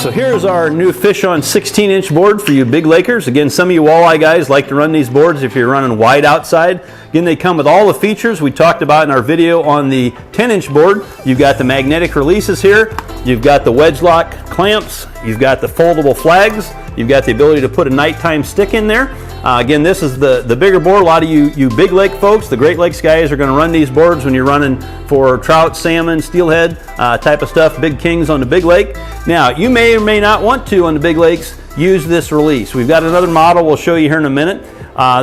So here's our new FishOn 16-inch board for you big lakers. Again, some of you walleye guys like to run these boards if you're running wide outside. Again, they come with all the features we talked about in our video on the 10-inch board. You've got the magnetic releases here. You've got the wedge lock clamps. You've got the foldable flags. You've got the ability to put a nighttime stick in there. Again, this is the bigger board. A lot of you big lake folks, the Great Lakes guys, are going to run these boards when you're running for trout, salmon, steelhead type of stuff, big kings on the big lake. Now, you may or may not want to on the big lakes use this release. We've got another model we'll show you here in a minute.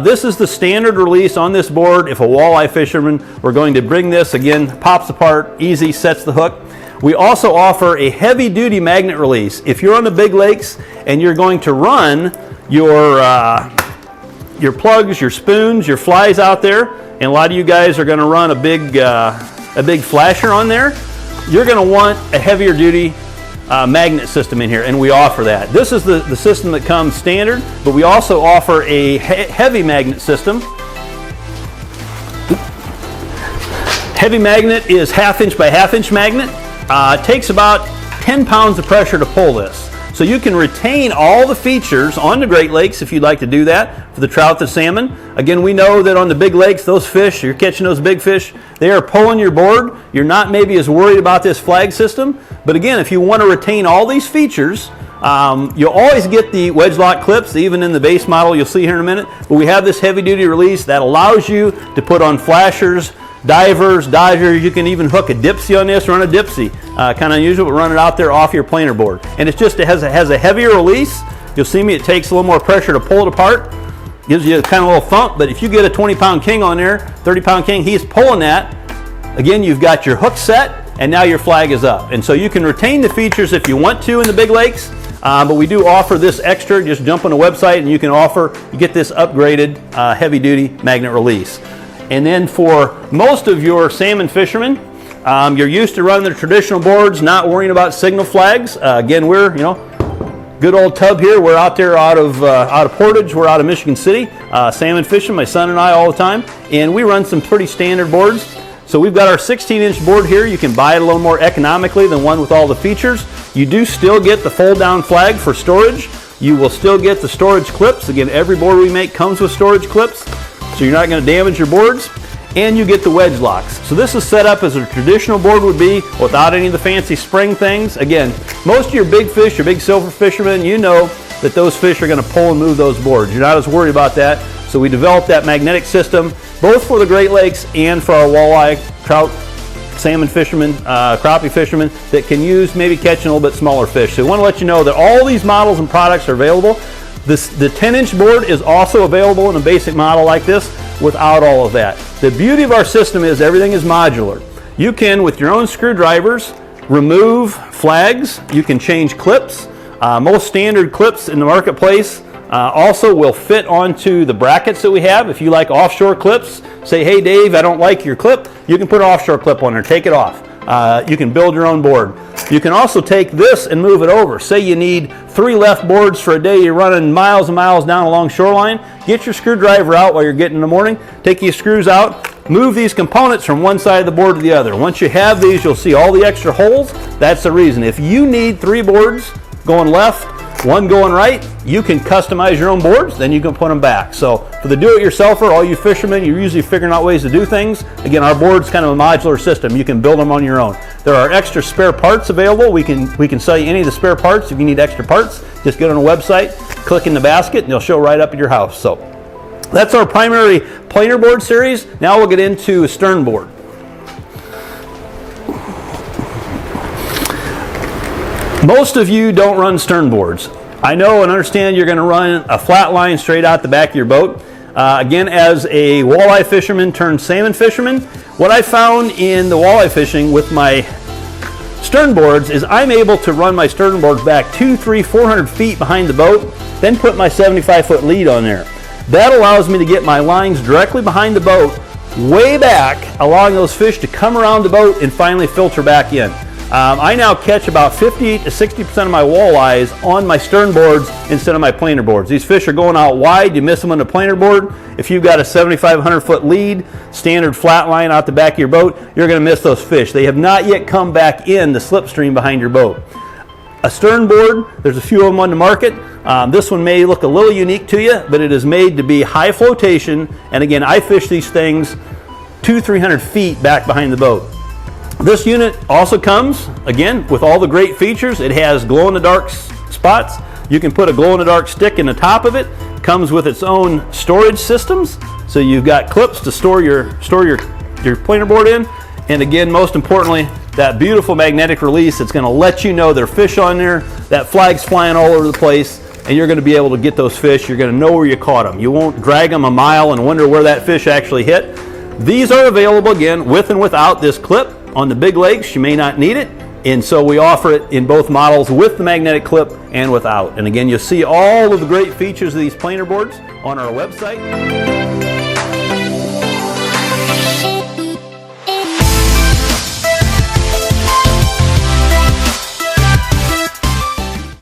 This is the standard release on this board. If a walleye fisherman were going to bring this, again, pops apart, easy, sets the hook. We also offer a heavy-duty magnet release. If you're on the big lakes and you're going to run your plugs, your spoons, your flies out there, and a lot of you guys are going to run a big flasher on there, you're going to want a heavier duty magnet system in here, and we offer that. This is the system that comes standard, but we also offer a heavy magnet system. Heavy magnet is 1/2 inch by 1/2 inch magnet. It takes about 10 pounds of pressure to pull this. So you can retain all the features on the Great Lakes if you'd like to do that for the trout, the salmon. Again, we know that on the big lakes, those fish, you're catching those big fish, they are pulling your board. You're not maybe as worried about this flag system. But again, if you want to retain all these features, you'll always get the wedge lock clips, even in the base model you'll see here in a minute. But we have this heavy duty release that allows you to put on flashers, divers, dodgers. You can even hook a dipsy on this, run a dipsy. Kind of unusual, but run it out there off your planer board. And it has a heavier release. You'll see me, it takes a little more pressure to pull it apart. Gives you kind of a little thump, but if you get a 20-pound king on there, 30-pound king, he's pulling that. Again, you've got your hook set, and now your flag is up. And so you can retain the features if you want to in the big lakes, but we do offer this extra. Just jump on the website and you get this upgraded heavy-duty magnet release. And then for most of your salmon fishermen, you're used to running the traditional boards, not worrying about signal flags. Again, we're, good old tub here. We're out there out of Portage. We're out of Michigan City, salmon fishing, my son and I all the time. And we run some pretty standard boards. So we've got our 16-inch board here. You can buy it a little more economically than one with all the features. You do still get the fold-down flag for storage. You will still get the storage clips. Again, every board we make comes with storage clips, so you're not going to damage your boards. And you get the wedge locks. So this is set up as a traditional board would be without any of the fancy spring things. Again, most of your big fish, your big silver fishermen, you know that those fish are going to pull and move those boards. You're not as worried about that. So we developed that magnetic system both for the Great Lakes and for our walleye, trout, salmon fishermen, crappie fishermen that can use maybe catching a little bit smaller fish. So we want to let you know that all these models and products are available. The 10-inch board is also available in a basic model like this without all of that. The beauty of our system is everything is modular. You can, with your own screwdrivers, remove flags. You can change clips. Most standard clips in the marketplace also will fit onto the brackets that we have. If you like offshore clips, say, hey Dave, I don't like your clip, you can put an offshore clip on there, take it off. You can build your own board. You can also take this and move it over. Say you need 3 left boards for a day, you're running miles and miles down along shoreline, get your screwdriver out while you're getting in the morning, take your screws out, move these components from one side of the board to the other. Once you have these, you'll see all the extra holes. That's the reason. If you need 3 boards going left, 1 going right, you can customize your own boards, then you can put them back. So for the do-it-yourselfer, all you fishermen, you're usually figuring out ways to do things. Again, our board's kind of a modular system. You can build them on your own. There are extra spare parts available. We can sell you any of the spare parts. If you need extra parts, just get on the website, click in the basket, and they'll show right up at your house. So that's our primary planer board series. Now we'll get into a stern board. Most of you don't run stern boards. I know and understand you're going to run a flat line straight out the back of your boat. Again, as a walleye fisherman turned salmon fisherman, what I found in the walleye fishing with my stern boards is I'm able to run my stern boards back 200, 300, 400 feet behind the boat, then put my 75-foot lead on there. That allows me to get my lines directly behind the boat, way back, allowing those fish to come around the boat and finally filter back in. I now catch about 50 to 60% of my walleyes on my stern boards instead of my planer boards. These fish are going out wide. You miss them on the planer board. If you've got a 7,500 foot lead, standard flat line out the back of your boat, you're going to miss those fish. They have not yet come back in the slipstream behind your boat. a stern board. There's a few of them on the market. This one may look a little unique to you, but it is made to be high flotation. And again, I fish these things 200-300 feet back behind the boat. This unit also comes, again, with all the great features. It has glow-in-the-dark spots. You can put a glow-in-the-dark stick in the top of it. Comes with its own storage systems. So you've got clips to store your planer board in. And again, most importantly, that beautiful magnetic release that's going to let you know there are fish on there. That flag's flying all over the place, and you're going to be able to get those fish. You're going to know where you caught them. You won't drag them a mile and wonder where that fish actually hit. These are available, again, with and without this clip. On the big lakes, you may not need it, and so we offer it in both models with the magnetic clip and without. And again, you'll see all of the great features of these planer boards on our website.